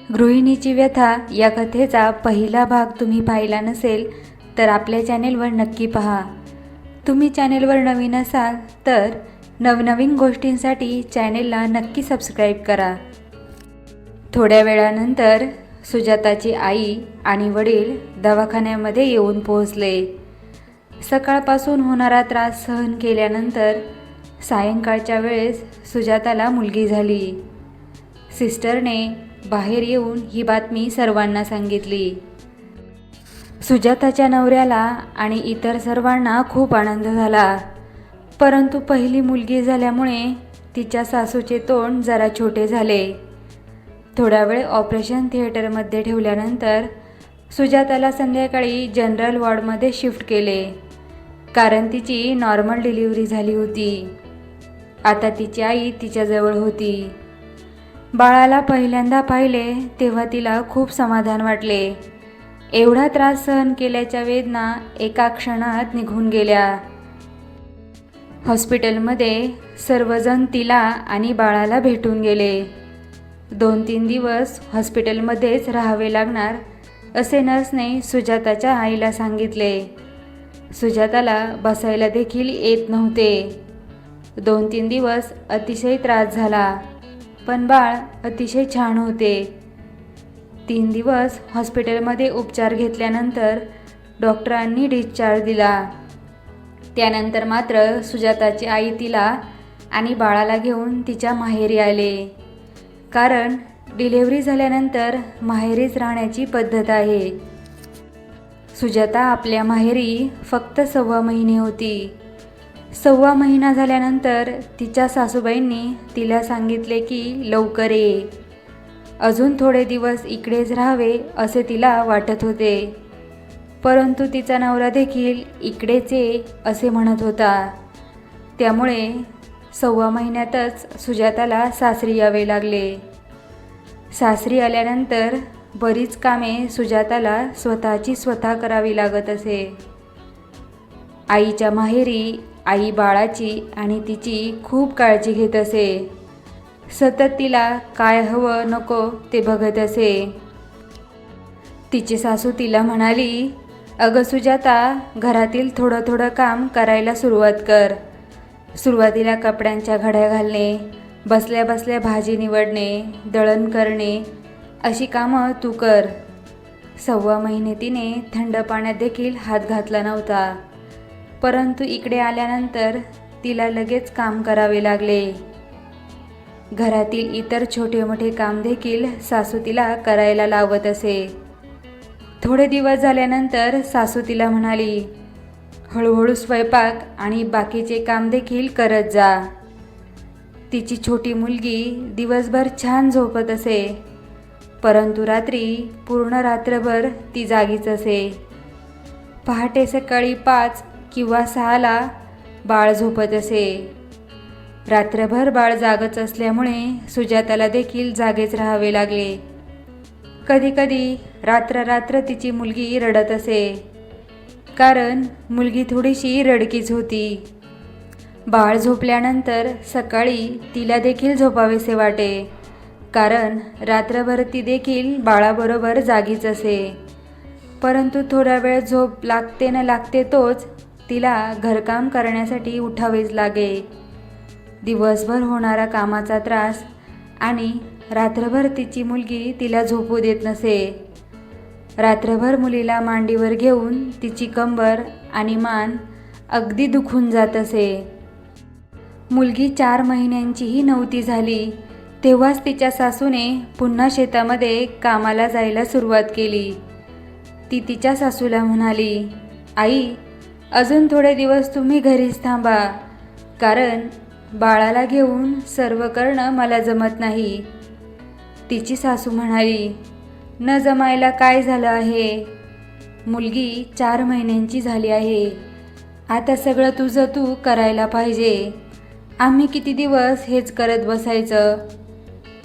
गृहिणीची व्यथा या कथेचा पहिला भाग तुम्ही पाहिला नसेल तर आपल्या चॅनेलवर नक्की पहा. तुम्ही चॅनेलवर नवीन असाल तर नवनवीन गोष्टींसाठी चॅनेलला नक्की सबस्क्राईब करा. थोड्या वेळानंतर सुजाताची आई आणि वडील दवाखान्यामध्ये येऊन पोहोचले. सकाळपासून होणारा त्रास सहन केल्यानंतर सायंकाळच्या वेळेस सुजाताला मुलगी झाली. सिस्टरने बाहेर येऊन ही बातमी सर्वांना सांगितली. सुजाताच्या नवऱ्याला आणि इतर सर्वांना खूप आनंद झाला, परंतु पहिली मुलगी झाल्यामुळे तिच्या सासूचे तोंड जरा छोटे झाले. थोडा वेळ ऑपरेशन थिएटरमध्ये ठेवल्यानंतर सुजाताला संध्याकाळी जनरल वॉर्डमध्ये शिफ्ट केले, कारण तिची नॉर्मल डिलिव्हरी झाली होती. आता तिची आई तिच्याजवळ होती. बाळाला पहिल्यांदा पाहिले तेव्हा तिला खूप समाधान वाटले. एवढा त्रास सहन केल्याच्या वेदना एका क्षणात निघून गेल्या. हॉस्पिटलमध्ये सर्वजण तिला आणि बाळाला भेटून गेले. 2-3 दिवस हॉस्पिटलमध्येच राहावे लागणार असे नर्सने सुजाताच्या आईला सांगितले. सुजाताला बसायला देखील येत नव्हते. 2-3 दिवस अतिशय त्रास झाला, पण बाळ अतिशय छान होते. 3 दिवस हॉस्पिटलमध्ये उपचार घेतल्यानंतर डॉक्टरांनी डिस्चार्ज दिला. त्यानंतर मात्र सुजाताची आई तिला आणि बाळाला घेऊन तिच्या माहेरी आले, कारण डिलिव्हरी झाल्यानंतर माहेरीच राहण्याची पद्धत आहे. सुजाता आपल्या माहेरी फक्त 1.25 महिने होती. 1.25 महिना झाल्यानंतर तिच्या सासूबाईंनी तिला सांगितले की लवकर ये, अजून थोडे दिवस इकडेच राहावे असे तिला वाटत होते. परंतु तिचा नवरा देखील इकडेच ये असे म्हणत होता. त्यामुळे 1.25 महिन्यातच सुजाताला सासरी यावे लागले. सासरी आल्यानंतर बरीच कामे सुजाताला स्वतः करावी लागत असे. आईच्या माहेरी आई बाळाची आणि तिची खूप काळजी घेत असे. सतत तिला काय हवं नको ते बघत असे. तिची सासू तिला म्हणाली, अगं सुजाता, घरातील थोडं काम करायला सुरुवात कर. सुरुवातीला कपड्यांच्या घड्या घालणे, बसल्या बसल्या भाजी निवडणे, दळण करणे अशी कामं तू कर. 1.25 महिने तिने थंड पाण्यात देखील हात घातला नव्हता, परंतु इकडे आल्यानंतर तिला लगेच काम करावे लागले. घरातील इतर छोटे मोठे काम देखील सासू तिला करायला लावत असे. थोडे दिवस झाल्यानंतर सासू तिला म्हणाली, हळूहळू स्वयंपाक आणि बाकीचे काम देखील करत जा. तिची छोटी मुलगी दिवसभर छान झोपत असे, परंतु रात्री पूर्ण रात्रभर ती जागीच असे. पहाटे सकाळी 5 किंवा 6ला बाळ झोपत असे. रात्रभर बाळ जागच असल्यामुळे सुजाताला देखील जागेच राहावे लागले. कधीकधी रात्र तिची मुलगी रडत असे, कारण मुलगी थोडीशी रडकीच होती. बाळ झोपल्यानंतर सकाळी तिला देखील झोपावेसे वाटे, कारण रात्रभर ती देखील बाळाबरोबर जागीच असे. परंतु थोडा वेळ झोप लागते न लागते तोच तिला घरकाम करण्यासाठी उठावेच लागे. दिवसभर होणारा कामाचा त्रास आणि रात्रभर तिची मुलगी तिला झोपू देत नसे. रात्रभर मुलीला मांडीवर घेऊन तिची कंबर आणि मान अगदी दुखून जात असे. मुलगी 4 महिन्यांचीही नव्हती झाली तेव्हाच तिच्या सासूने पुन्हा शेतामध्ये कामाला जायला सुरुवात केली. ती तिच्या सासूला म्हणाली, आई, अजून थोडे दिवस तुम्ही घरीच थांबा, कारण बाळाला घेऊन सर्व करणं मला जमत नाही. तिची सासू म्हणाली, न जमायला काय झालं आहे? मुलगी 4 महिन्यांची झाली आहे. आता सगळं तुझं तू करायला पाहिजे. आम्ही किती दिवस हेच करत बसायचं?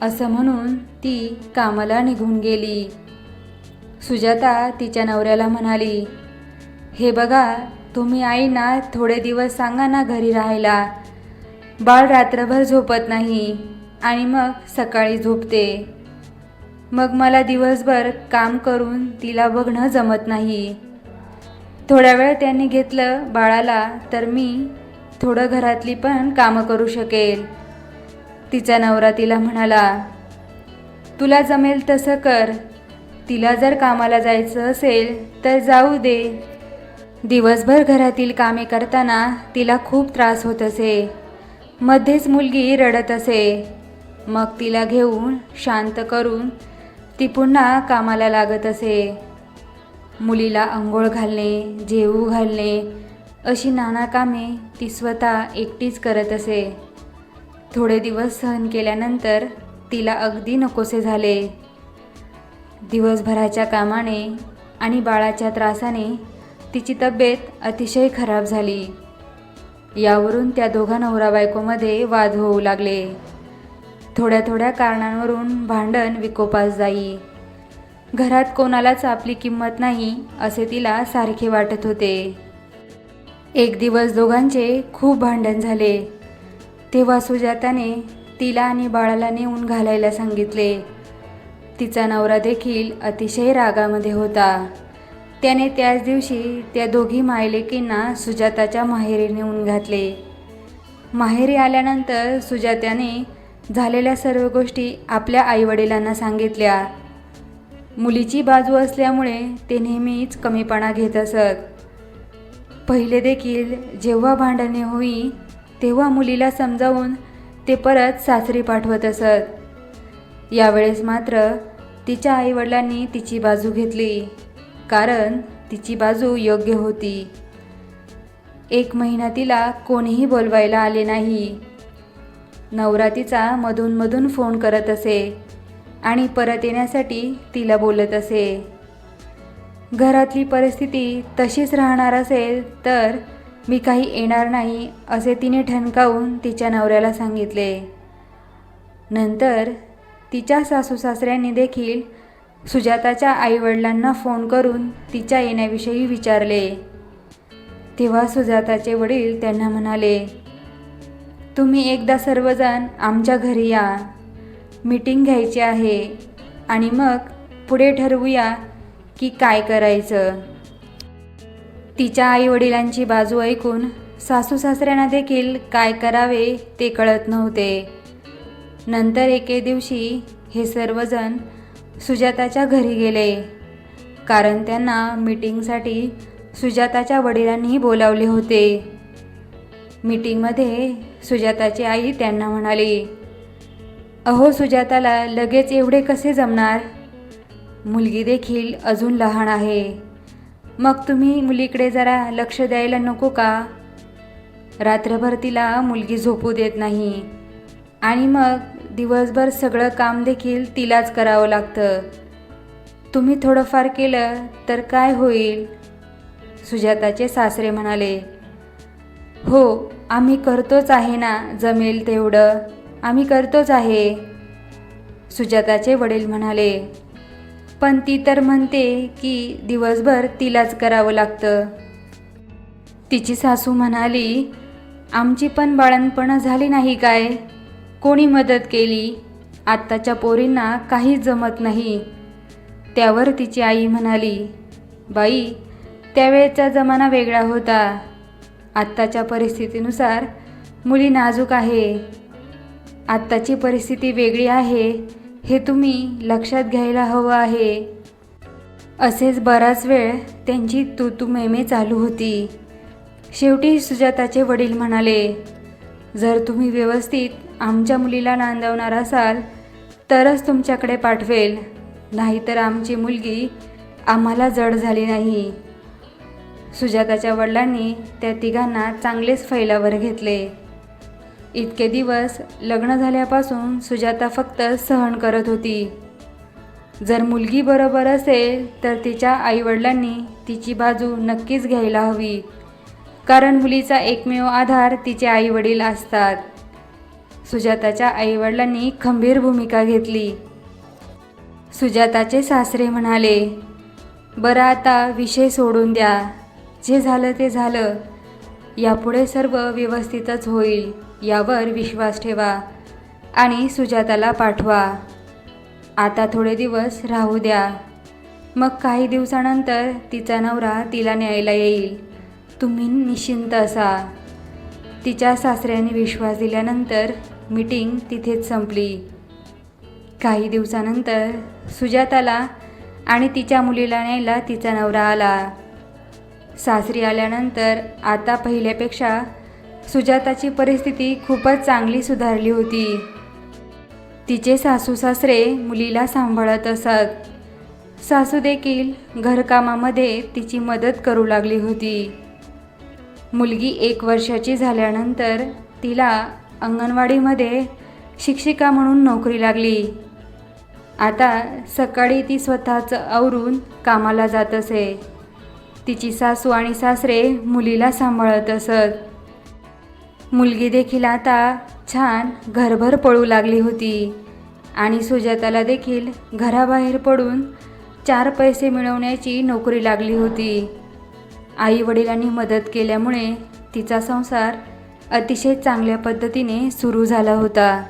असं म्हणून ती कामाला निघून गेली. सुजाता तिच्या नवऱ्याला म्हणाली, हे बघा, तुम्ही आईना थोडे दिवस सांगा ना घरी राहायला. बाळ रात्रभर झोपत नाही आणि मग सकाळी झोपते. मग मला दिवसभर काम करून तिला बघणं जमत नाही. थोड्या वेळ त्यांनी घेतलं बाळाला तर मी थोडं घरातली पण कामं करू शकेल. तिचा नवरा तिला म्हणाला, तुला जमेल तसं कर. तिला जर कामाला जायचं असेल तर जाऊ दे. दिवसभर घरातील कामे करताना तिला खूप त्रास होत असे. मध्येच मुलगी रडत असे. मग तिला घेऊन शांत करून ती पुन्हा कामाला लागत असे. मुलीला अंघोळ घालणे, जेवू घालणे अशी नाना कामे ती स्वतः एकटीच करत असे. थोडे दिवस सहन केल्यानंतर तिला अगदी नकोसे झाले. दिवसभराच्या कामाने आणि बाळाच्या त्रासाने तिची तब्येत अतिशय खराब झाली. यावरून त्या दोघा नवरा बायकोमध्ये वाद होऊ लागले. थोड्या थोड्या कारणांवरून भांडण विकोपास जाई. घरात कोणालाच आपली किंमत नाही असे तिला सारखे वाटत होते. एक दिवस दोघांचे खूप भांडण झाले. तेव्हा सुजाताने तिला आणि बाळाला नेऊन घालायला सांगितले. तिचा नवरा देखील अतिशय रागामध्ये होता. त्याने त्याच दिवशी त्या दोघी मायलेकींना सुजाताच्या माहेरी नेऊन घातले. माहेरी आल्यानंतर सुजाताने झालेल्या सर्व गोष्टी आपल्या आईवडिलांना सांगितल्या. मुलीची बाजू असल्यामुळे ते नेहमीच कमीपणा घेत असत. पहिले देखील जेव्हा भांडणे होई तेव्हा मुलीला समजावून ते परत सासरी पाठवत असत. यावेळेस मात्र तिच्या आईवडिलांनी तिची बाजू घेतली, कारण तिची बाजू योग्य होती. 1 महिना तिला कोणीही बोलवायला आले नाही. नवरा तिचा मधून फोन करत असे आणि परत येण्यासाठी तिला बोलत असे. घरातली परिस्थिती तशीच राहणार असेल तर मी काही येणार नाही असे तिने ठणकावून तिच्या नवऱ्याला सांगितले. नंतर तिच्या सासू सासऱ्यांनी देखील सुजाताच्या आईवडिलांना फोन करून तिच्या येण्याविषयी विचारले. तेव्हा सुजाताचे वडील त्यांना म्हणाले, तुम्ही एकदा सर्वजण आमच्या घरी या. मीटिंग घ्यायची आहे आणि मग पुढे ठरवूया की काय करायचं. तिच्या आईवडिलांची बाजू ऐकून सासू सासऱ्यांना देखील काय करावे ते कळत नव्हते. नंतर एके दिवशी हे सर्वजण सुजाताच्या घरी गेले, कारण त्यांना मीटिंगसाठी सुजाताच्या वडिलांनीही बोलावले होते. मीटिंगमध्ये सुजाताची आई त्यांना म्हणाली, अहो सुजाताला लगेच एवढे कसे जमणार? मुलगी देखील अजून लहान आहे. मग तुम्ही मुलीकडे जरा लक्ष द्यायला नको का? रात्रभर तिला मुलगी झोपू देत नाही आणि मग दिवसभर सगळं काम देखील तिलाच करावं लागतं. तुम्ही थोडंफार केलं तर काय होईल? सुजाताचे सासरे म्हणाले, हो आम्ही करतोच आहे ना, जमेल तेवढं आम्ही करतोच आहे. सुजाताचे वडील म्हणाले, पण ती तर म्हणते की दिवसभर तिलाच करावं लागतं. तिची सासू म्हणाली, आमची पण बाळंतपणं झाली नाही काय? कोणी मदत केली? आत्ताच्या पोरींना काहीच जमत नाही. त्यावर तिची आई म्हणाली, बाई त्यावेळेचा जमाना वेगळा होता. आत्ताच्या परिस्थितीनुसार मुली नाजूक आहे. आत्ताची परिस्थिती वेगळी आहे हे तुम्ही लक्षात घ्यायला हवं आहे. असेच बराच वेळ त्यांची तू मेमे चालू होती. शेवटी सुजाताचे वडील म्हणाले, जर तुम्ही व्यवस्थित आमच्या मुलीला नांदवणार असाल तरच तुमच्याकडे पाठवेल, नाहीतर आमची मुलगी आम्हाला जड झाली नाही. सुजाताच्या वडिलांनी त्या तिघांना चांगलेच फैलावर घेतले. इतके दिवस लग्न झाल्यापासून सुजाता फक्त सहन करत होती. जर मुलगी बरोबर असेल तर तिच्या आईवडिलांनी तिची बाजू नक्कीच घ्यायला हवी, कारण मुलीचा एकमेव आधार तिचे आईवडील असतात. सुजाताच्या आईवडिलांनी खंबीर भूमिका घेतली. सुजाताचे सासरे म्हणाले, बरं आता विषय सोडून द्या. जे झालं ते झालं. यापुढे सर्व व्यवस्थितच होईल यावर विश्वास ठेवा आणि सुजाताला पाठवा. आता थोडे दिवस राहू द्या, मग काही दिवसानंतर तिचा नवरा तिला न्यायला येईल, तुम्ही निश्चिंत असा. तिच्या सासऱ्याने विश्वास दिल्यानंतर मीटिंग तिथेच संपली. काही दिवसानंतर सुजाताला आणि तिच्या मुलीला न्यायला तिचा नवरा आला. सासरी आल्यानंतर आता पहिल्यापेक्षा सुजाताची परिस्थिती खूपच चांगली सुधारली होती. तिचे सासू सासरे मुलीला सांभाळत असत. सासू देखील घरकामामध्ये तिची मदत करू लागली होती. मुलगी 1 वर्षाची झाल्यानंतर तिला अंगणवाडीमध्ये शिक्षिका म्हणून नोकरी लागली. आता सकाळी ती स्वतःचं आवरून कामाला जात असे. तिची सासू आणि सासरे मुलीला सांभाळत असत. मुलगी देखील आता छान घरभर पळू लागली होती आणि सुजाताला देखील घराबाहेर पडून 4 पैसे मिळवण्याची नोकरी लागली होती. आई वडिलांनी मदत केल्यामुळे तिचा संसार अतिशय चांगल्या पद्धतीने सुरू झाला होता.